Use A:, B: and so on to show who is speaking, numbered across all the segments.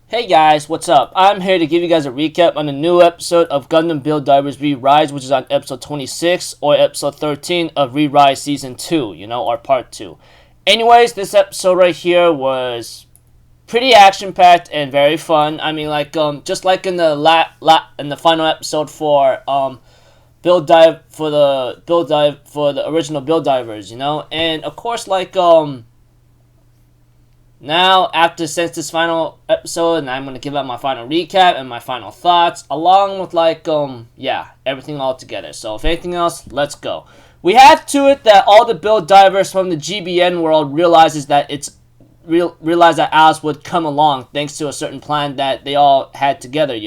A: Hey guys, what's up? I'm here to give you guys a recap on the new episode of Gundam Build Divers Re, which is on episode 26 or episode 13 of Re Season 2, or Part 2. Anyways, this episode right here was pretty action-packed and very fun. I mean, just like in the in the final episode for Build Dive for the original Build Divers, and of course, now, since this final episode, and I'm going to give out my final recap and my final thoughts, along with, everything all together. So, if anything else, let's go. We have to it that all the build divers from the GBN world realize that Alice would come along thanks to a certain plan that they all had together,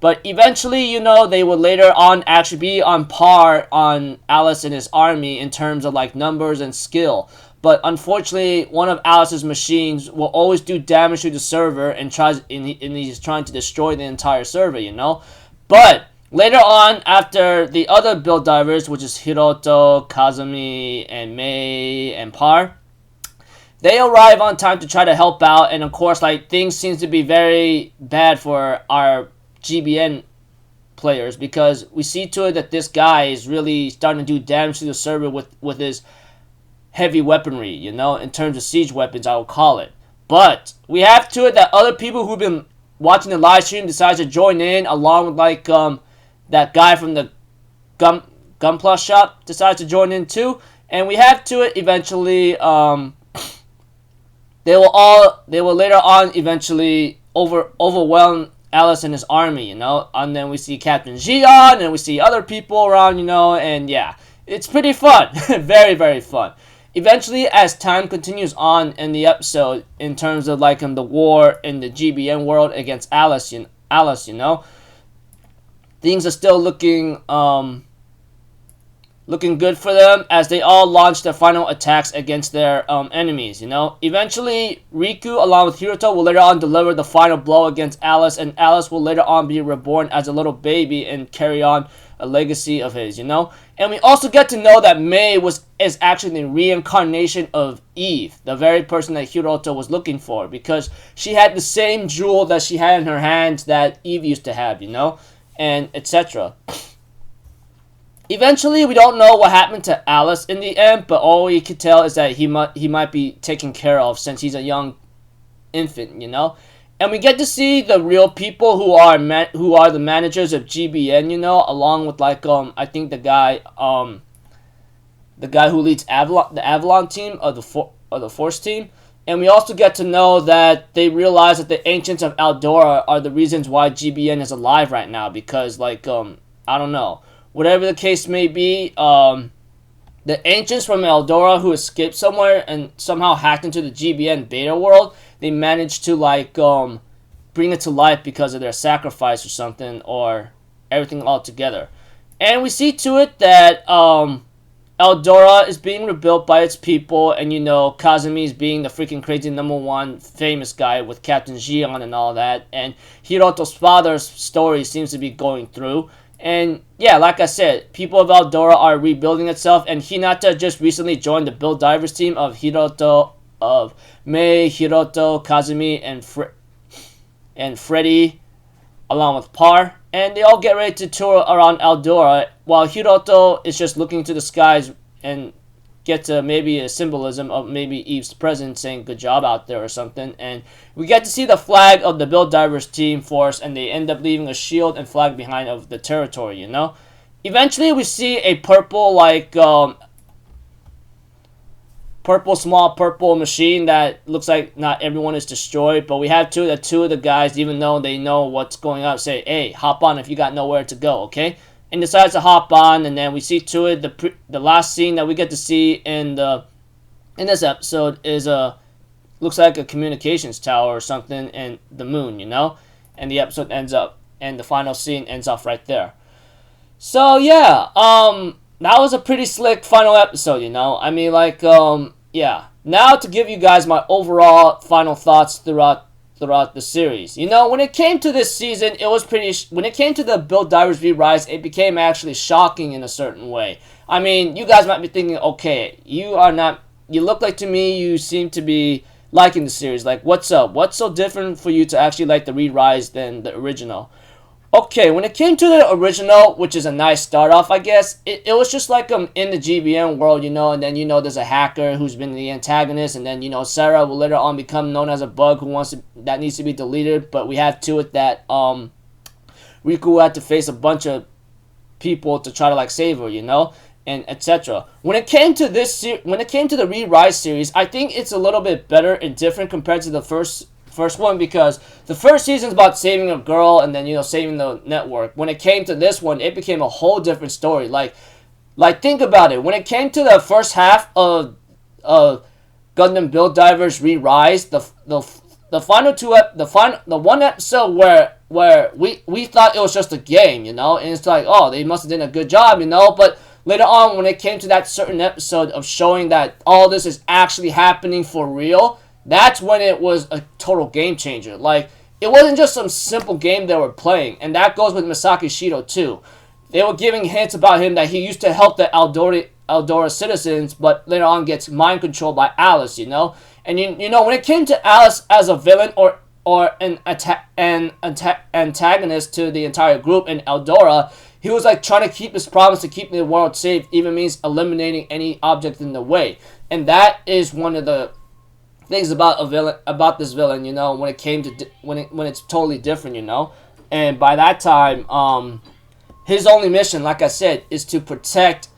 A: But eventually, they would later on actually be on par on Alice and his army in terms of, numbers and skill. But unfortunately, one of Alice's machines will always do damage to the server and he's trying to destroy the entire server, But later on, after the other build divers, which is Hiroto, Kazumi, and Mei, and Par, they arrive on time to try to help out. And of course, things seems to be very bad for our GBN players because we see to it that this guy is really starting to do damage to the server with his heavy weaponry, in terms of siege weapons, I will call it. But we have to it that other people who've been watching the live stream decide to join in, along with that guy from the Gunpla shop decides to join in too. And we have to it eventually. They will later on eventually overwhelm Alice and his army, And then we see Captain Xion, and we see other people around, and yeah, it's pretty fun, very very fun. Eventually, as time continues on in the episode, in terms of the war in the GBN world against Alice, things are still looking good for them as they all launch their final attacks against their enemies. Eventually, Riku along with Hiroto will later on deliver the final blow against Alice, and Alice will later on be reborn as a little baby and carry on a legacy of his, And we also get to know that Mei is actually the reincarnation of Eve, the very person that Hiroto was looking for, because she had the same jewel that she had in her hands that Eve used to have, and etc. Eventually, we don't know what happened to Alice in the end, but all we can tell is that he might be taken care of since he's a young infant, And we get to see the real people who are the managers of GBN, along with I think the guy who leads the Avalon team of the Force team. And we also get to know that they realize that the ancients of Eldora are the reasons why GBN is alive right now, because I don't know, whatever the case may be, the ancients from Eldora who escaped somewhere and somehow hacked into the GBN beta world, they managed to bring it to life because of their sacrifice or something, or everything all together. And we see to it that Eldora is being rebuilt by its people, and Kazumi is being the freaking crazy #1 famous guy with Captain Xion and all that, and Hiroto's father's story seems to be going through. And yeah, like I said, people of Eldora are rebuilding itself, and Hinata just recently joined the Build Divers team of Mei, Hiroto, Kazumi, and Freddy, along with Par, and they all get ready to tour around Eldora, while Hiroto is just looking to the skies and gets maybe a symbolism of maybe Eve's presence saying good job out there or something. And we get to see the flag of the Build Divers team force, and they end up leaving a shield and flag behind of the territory, Eventually we see a purple small purple machine that looks like not everyone is destroyed, but we have two of the guys, even though they know what's going on, say, hey, hop on if you got nowhere to go, okay? And decides to hop on, and then we see to it the last scene that we get to see in this episode is looks like a communications tower or something, and the moon, And the episode ends up, and the final scene ends off right there. So yeah, that was a pretty slick final episode, I mean, yeah. Now to give you guys my overall final thoughts throughout the series. When it came to this season, it was when it came to the Build Divers Re Rise, it became actually shocking in a certain way. I mean, you guys might be thinking, okay, you look like to me, you seem to be liking the series? Like, what's up? What's so different for you to actually like the Re-Rise than the original? Okay, when it came to the original, which is a nice start off, I guess, it was just like in the GBN world, you know, and then, you know, there's a hacker who's been the antagonist, and then, you know, Sarah will later on become known as a bug that needs to be deleted, but we have to it that Riku had to face a bunch of people to try to like save her, you know, and etc. When it came to the Re-Rise series, I think it's a little bit better and different compared to the first one, because the first season's about saving a girl and then, you know, saving the network. When it came to this one, it became a whole different story. Like think about it. When it came to the first half of Gundam Build Divers Re-Rise, the one episode where we thought it was just a game, you know, and it's like, oh, they must have done a good job, you know, but later on, when it came to that certain episode of showing that all this is actually happening for real, that's when it was a total game changer. Like, it wasn't just some simple game they were playing, and that goes with Masaki Shido too. They were giving hints about him that he used to help the Eldora citizens, but later on gets mind controlled by Alice, you know? And you know, when it came to Alice as a villain or an antagonist to the entire group in Eldora, he was like trying to keep his promise to keep the world safe, even means eliminating any object in the way. And that is one of the things about this villain, you know, when it came to when it's totally different, you know. And by that time, his only mission, like I said, is to protect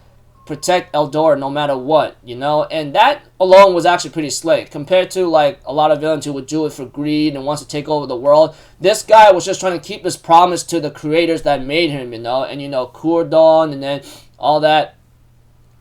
A: Eldora no matter what, you know. And that alone was actually pretty slick compared to like a lot of villains who would do it for greed and wants to take over the world. This guy was just trying to keep his promise to the creators that made him, you know. And, you know, Kurdon and then all that.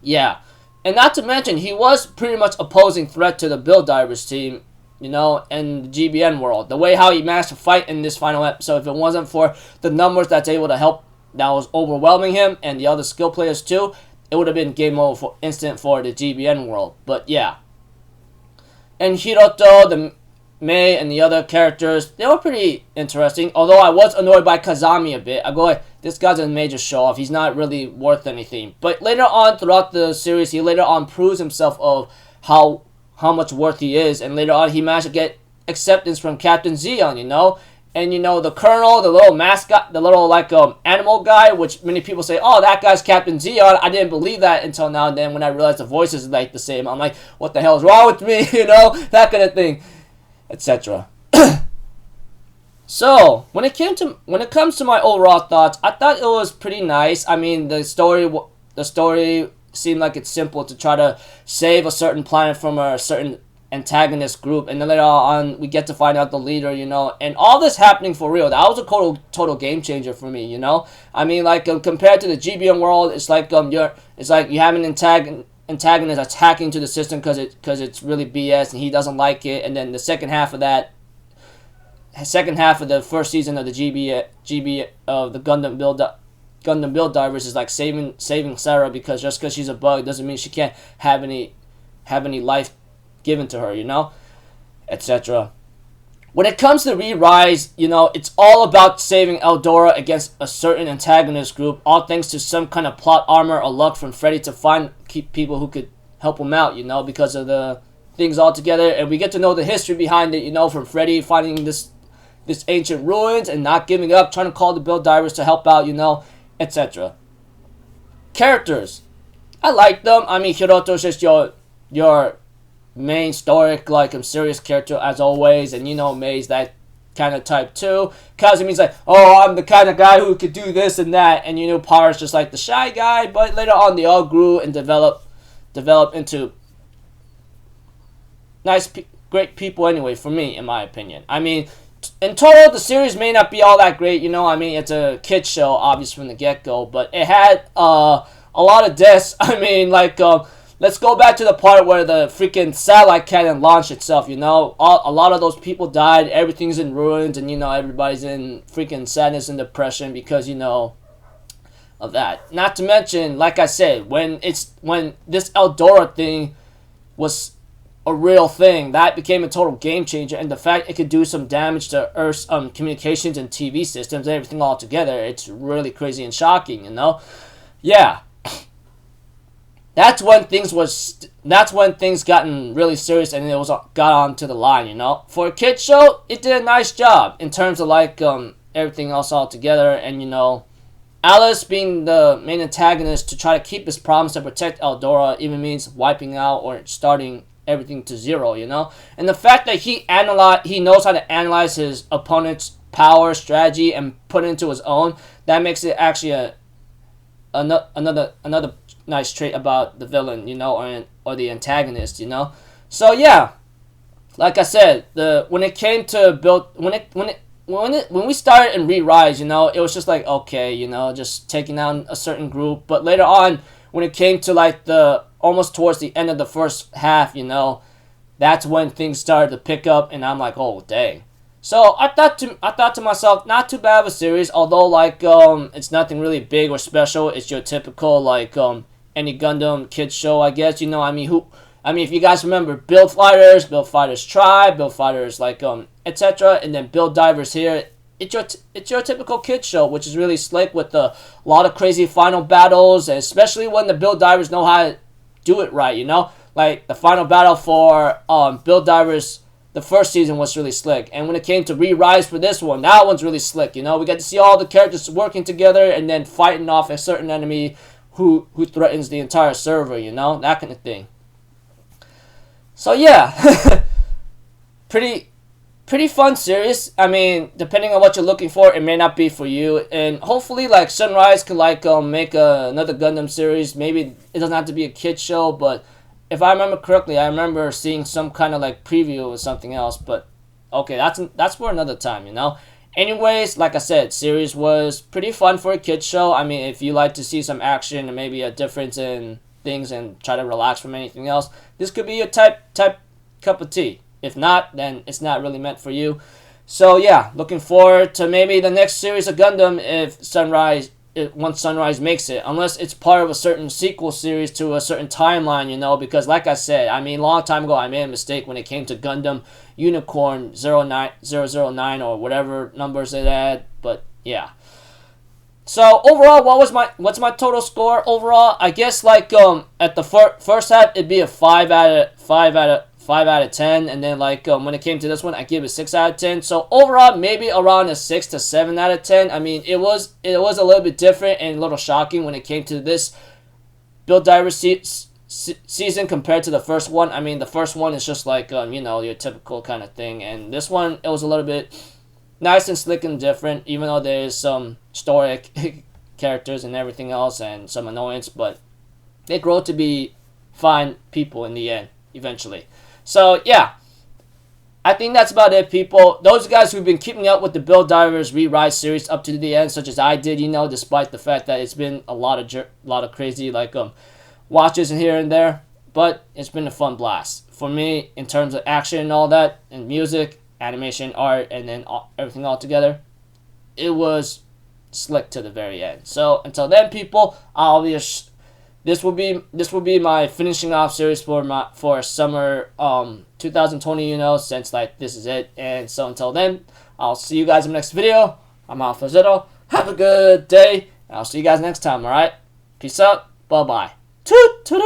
A: Yeah. And not to mention, he was pretty much opposing threat to the Build Divers team, you know, and the GBN world. The way how he managed to fight in this final episode, if it wasn't for the numbers that's able to help, that was overwhelming him, and the other skill players too, it would have been game over for instant for the GBN world. But yeah. And Hiroto, the Mei, and the other characters, they were pretty interesting. Although I was annoyed by Kazami a bit. I go like, this guy's a major show-off. He's not really worth anything. But later on throughout the series, he later on proves himself of how much worth he is. And later on, he managed to get acceptance from Captain Zeon, you know. And, you know, the Colonel, the little mascot, the little, like, animal guy, which many people say, oh, that guy's Captain Zeon. I didn't believe that until now and then when I realized the voices are, like, the same. I'm like, what the hell is wrong with me, you know? That kind of thing, etc. So, when it comes to my overall thoughts, I thought it was pretty nice. I mean, the story seemed like it's simple to try to save a certain planet from a certain antagonist group, and then later on we get to find out the leader, you know, and all this happening for real. That was a total game changer for me, you know. I mean, like, compared to the GBN world, it's like you have an antagonist attacking to the system because it's really BS and he doesn't like it, and then the second half of the first season of the GB of the Gundam Build Divers is like saving Sarah, because just because she's a bug doesn't mean she can't have any life given to her, you know, etc. When it comes to Re-Rise, you know, it's all about saving Eldora against a certain antagonist group, all thanks to some kind of plot armor or luck from Freddy to keep people who could help him out, you know, because of the things all together. And we get to know the history behind it, you know, from Freddy finding this ancient ruins and not giving up, trying to call the Build Divers to help out, you know, etc. Characters, I like them. I mean, Hiroto's just your main stoic, like, serious character as always, and, you know, Mei's that kind of type too. Kazumi's like, oh, I'm the kind of guy who could do this and that, and, you know, Power's just like the shy guy, but later on they all grew and developed into nice, great people anyway, for me, in my opinion. I mean, in total, the series may not be all that great, you know. I mean, it's a kid show, obviously, from the get-go, but it had a lot of deaths. I mean, like, let's go back to the part where the freaking satellite cannon launched itself, you know. A lot of those people died, everything's in ruins, and, you know, everybody's in freaking sadness and depression because, you know, of that. Not to mention, like I said, when this Eldora thing was a real thing, that became a total game changer, and the fact it could do some damage to Earth's communications and TV systems and everything all together, it's really crazy and shocking, you know. Yeah. that's when things gotten really serious and it was got onto the line, you know. For a kid show, it did a nice job in terms of like everything else all together, and you know, Alice being the main antagonist to try to keep his promise to protect Eldora even means wiping out or starting everything to zero, you know. And the fact that he knows how to analyze his opponent's power, strategy, and put it into his own, that makes it actually another nice trait about the villain, you know, or the antagonist, you know. So yeah, like I said, when it came to when we started in Re-Rise, you know, it was just like, okay, you know, just taking down a certain group. But later on, when it came to like almost towards the end of the first half, you know, that's when things started to pick up, and I'm like, oh dang. So I thought to myself, not too bad of a series, although like it's nothing really big or special. It's your typical like any Gundam kids show, I guess. You know, I mean, if you guys remember Build Fighters, Build Fighters Tribe, Build Fighters like etc., and then Build Divers here. It's your typical kids show, which is really slick with a lot of crazy final battles, and especially when the Build Divers know how to do it right. You know, like the final battle for Build Divers, the first season was really slick, and when it came to Re-Rise for this one, that one's really slick. You know, we got to see all the characters working together and then fighting off a certain enemy who threatens the entire server. You know, that kind of thing. So yeah, pretty fun series. I mean, depending on what you're looking for, it may not be for you. And hopefully, like Sunrise could like make another Gundam series. Maybe it doesn't have to be a kid show, but if I remember correctly, I remember seeing some kind of like preview or something else. But okay, that's for another time, you know. Anyways, like I said, series was pretty fun for a kid show. I mean, if you like to see some action and maybe a difference in things and try to relax from anything else, this could be your type cup of tea. If not, then it's not really meant for you. So yeah, looking forward to maybe the next series of Gundam once Sunrise makes it, unless it's part of a certain sequel series to a certain timeline, you know, because like I said, I mean, a long time ago I made a mistake when it came to Gundam Unicorn 009 or whatever numbers it had, but yeah. So overall, what's my total score overall? I guess like at the first half it'd be a 5 out of 10, and then like when it came to this one, I give it 6 out of 10. So overall, maybe around a 6 to 7 out of 10. I mean, it was a little bit different and a little shocking when it came to this Build Divers season compared to the first one. I mean, the first one is just like you know, your typical kind of thing, and this one, it was a little bit nice and slick and different, even though there's some story characters and everything else and some annoyance, but they grow to be fine people in the end eventually. So yeah, I think that's about it, people. Those guys who've been keeping up with the Build Divers Re-Rise series up to the end, such as I did, you know, despite the fact that it's been a lot of crazy like watches here and there, but it's been a fun blast for me in terms of action and all that, and music, animation, art, and then everything all together. It was slick to the very end. So until then, people, this will be my finishing off series for summer 2020, you know, since like this is it. And so until then, I'll see you guys in the next video. I'm Alpha Zito. Have a good day, and I'll see you guys next time. All right, peace out. Bye bye. Toot toot.